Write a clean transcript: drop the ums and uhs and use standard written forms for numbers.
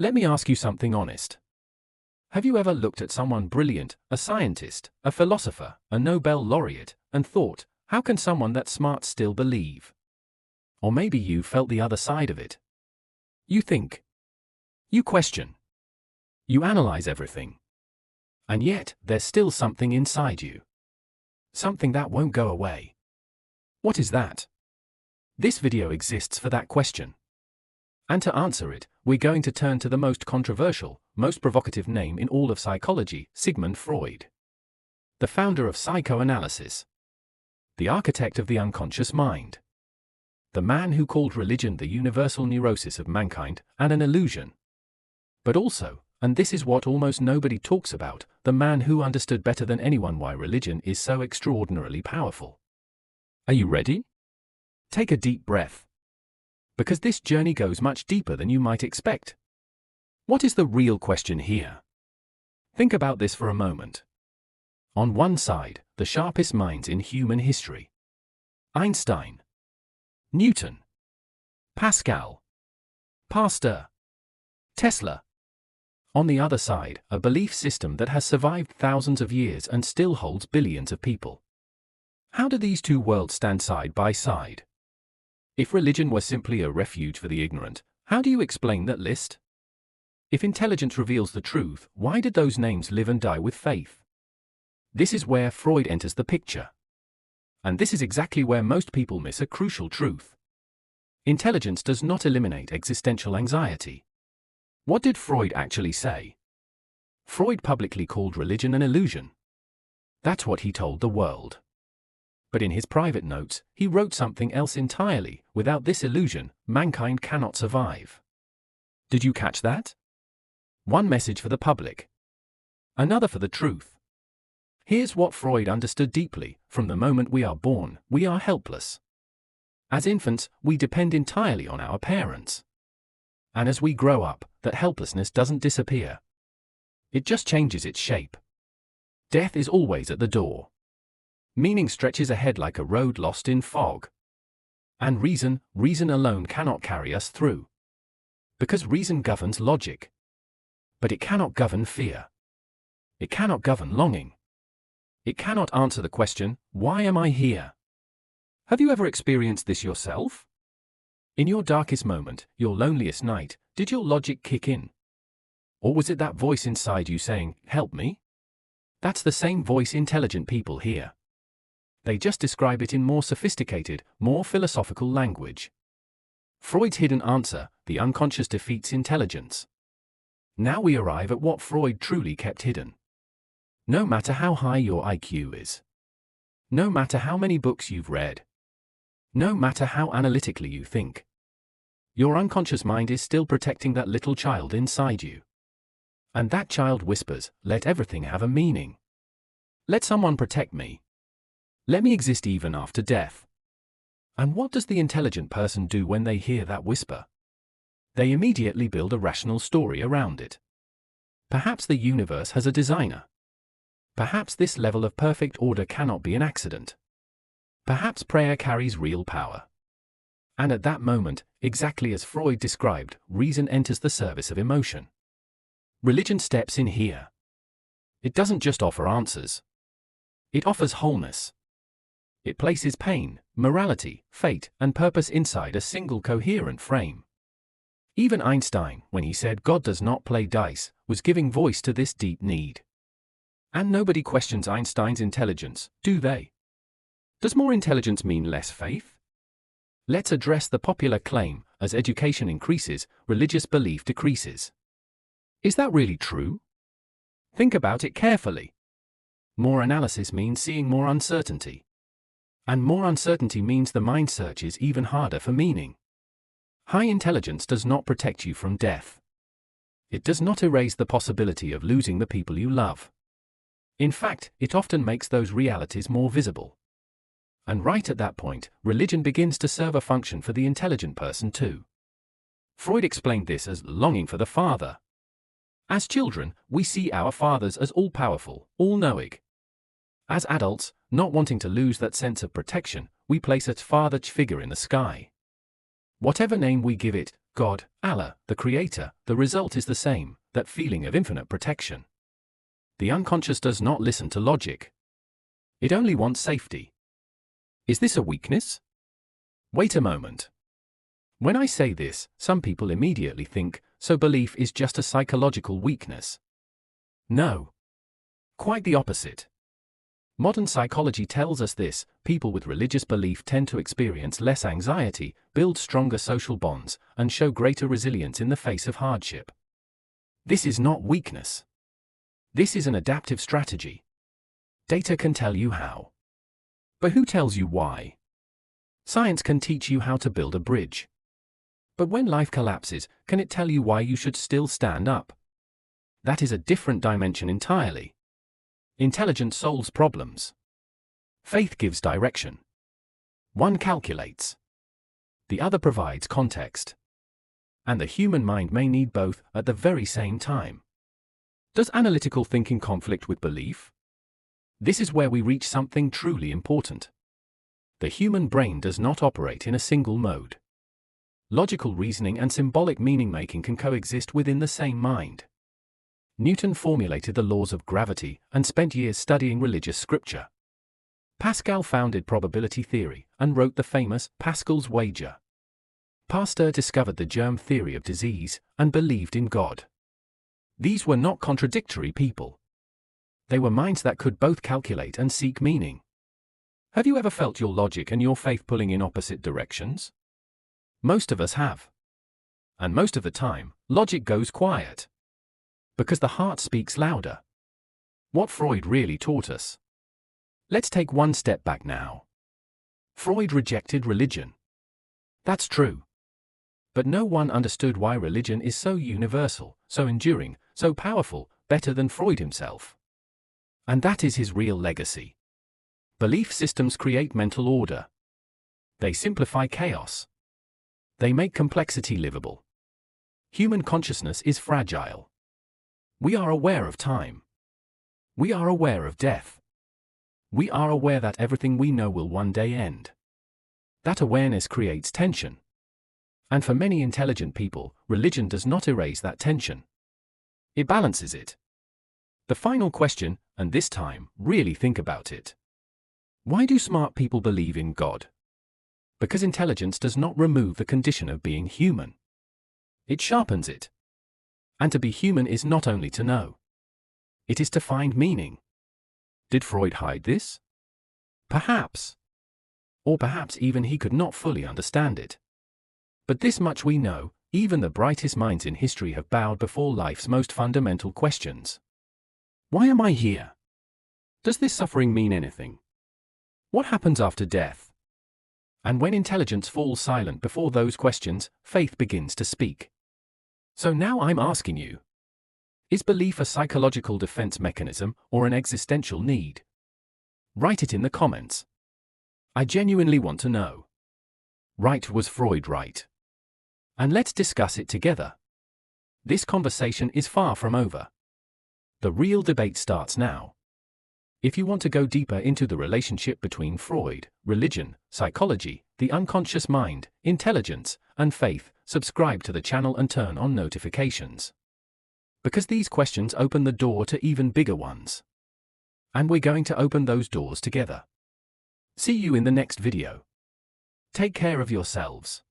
Let me ask you something honest. Have you ever looked at someone brilliant, a scientist, a philosopher, a Nobel laureate, and thought, how can someone that smart still believe? Or maybe you felt the other side of it. You think. You question. You analyze everything. And yet, there's still something inside you. Something that won't go away. What is that? This video exists for that question. And to answer it, we're going to turn to the most controversial, most provocative name in all of psychology, Sigmund Freud. The founder of psychoanalysis. The architect of the unconscious mind. The man who called religion the universal neurosis of mankind and an illusion. But also, and this is what almost nobody talks about, the man who understood better than anyone why religion is so extraordinarily powerful. Are you ready? Take a deep breath. Because this journey goes much deeper than you might expect. What is the real question here? Think about this for a moment. On one side, the sharpest minds in human history. Einstein. Newton. Pascal. Pasteur. Tesla. On the other side, a belief system that has survived thousands of years and still holds billions of people. How do these two worlds stand side by side? If religion were simply a refuge for the ignorant, how do you explain that list? If intelligence reveals the truth, why did those names live and die with faith? This is where Freud enters the picture. And this is exactly where most people miss a crucial truth. Intelligence does not eliminate existential anxiety. What did Freud actually say? Freud publicly called religion an illusion. That's what he told the world. But in his private notes, he wrote something else entirely. Without this illusion, mankind cannot survive. Did you catch that? One message for the public. Another for the truth. Here's what Freud understood deeply: from the moment we are born, we are helpless. As infants, we depend entirely on our parents. And as we grow up, that helplessness doesn't disappear. It just changes its shape. Death is always at the door. Meaning stretches ahead like a road lost in fog. And reason alone cannot carry us through. Because reason governs logic. But it cannot govern fear. It cannot govern longing. It cannot answer the question, why am I here? Have you ever experienced this yourself? In your darkest moment, your loneliest night, did your logic kick in? Or was it that voice inside you saying, help me? That's the same voice intelligent people hear. They just describe it in more sophisticated, more philosophical language. Freud's hidden answer: the unconscious defeats intelligence. Now we arrive at what Freud truly kept hidden. No matter how high your IQ is. No matter how many books you've read. No matter how analytically you think. Your unconscious mind is still protecting that little child inside you. And that child whispers, let everything have a meaning. Let someone protect me. Let me exist even after death. And what does the intelligent person do when they hear that whisper? They immediately build a rational story around it. Perhaps the universe has a designer. Perhaps this level of perfect order cannot be an accident. Perhaps prayer carries real power. And at that moment, exactly as Freud described, reason enters the service of emotion. Religion steps in here. It doesn't just offer answers. It offers wholeness. It places pain, morality, fate, and purpose inside a single coherent frame. Even Einstein, when he said God does not play dice, was giving voice to this deep need. And nobody questions Einstein's intelligence, do they? Does more intelligence mean less faith? Let's address the popular claim: as education increases, religious belief decreases. Is that really true? Think about it carefully. More analysis means seeing more uncertainty. And more uncertainty means the mind searches even harder for meaning. High intelligence does not protect you from death. It does not erase the possibility of losing the people you love. In fact, it often makes those realities more visible. And right at that point, religion begins to serve a function for the intelligent person too. Freud explained this as longing for the Father. As children, we see our fathers as all-powerful, all-knowing. As adults, not wanting to lose that sense of protection, we place a father figure in the sky. Whatever name we give it, God, Allah, the Creator, the result is the same, that feeling of infinite protection. The unconscious does not listen to logic. It only wants safety. Is this a weakness? Wait a moment. When I say this, some people immediately think, so belief is just a psychological weakness. No. Quite the opposite. Modern psychology tells us this: people with religious belief tend to experience less anxiety, build stronger social bonds, and show greater resilience in the face of hardship. This is not weakness. This is an adaptive strategy. Data can tell you how. But who tells you why? Science can teach you how to build a bridge. But when life collapses, can it tell you why you should still stand up? That is a different dimension entirely. Intelligence solves problems. Faith gives direction. One calculates. The other provides context. And the human mind may need both at the very same time. Does analytical thinking conflict with belief? This is where we reach something truly important. The human brain does not operate in a single mode. Logical reasoning and symbolic meaning-making can coexist within the same mind. Newton formulated the laws of gravity and spent years studying religious scripture. Pascal founded probability theory and wrote the famous Pascal's wager. Pasteur discovered the germ theory of disease and believed in God. These were not contradictory people. They were minds that could both calculate and seek meaning. Have you ever felt your logic and your faith pulling in opposite directions? Most of us have. And most of the time, logic goes quiet. Because the heart speaks louder. What Freud really taught us. Let's take one step back now. Freud rejected religion. That's true. But no one understood why religion is so universal, so enduring, so powerful, better than Freud himself. And that is his real legacy. Belief systems create mental order. They simplify chaos. They make complexity livable. Human consciousness is fragile. We are aware of time. We are aware of death. We are aware that everything we know will one day end. That awareness creates tension. And for many intelligent people, religion does not erase that tension. It balances it. The final question, and this time, really think about it. Why do smart people believe in God? Because intelligence does not remove the condition of being human. It sharpens it. And to be human is not only to know. It is to find meaning. Did Freud hide this? Perhaps. Or perhaps even he could not fully understand it. But this much we know, even the brightest minds in history have bowed before life's most fundamental questions. Why am I here? Does this suffering mean anything? What happens after death? And when intelligence falls silent before those questions, faith begins to speak. So now I'm asking you, is belief a psychological defense mechanism or an existential need? Write it in the comments. I genuinely want to know. Right, was Freud right? And let's discuss it together. This conversation is far from over. The real debate starts now. If you want to go deeper into the relationship between Freud, religion, psychology, the unconscious mind, intelligence, and faith, subscribe to the channel and turn on notifications. Because these questions open the door to even bigger ones. And we're going to open those doors together. See you in the next video. Take care of yourselves.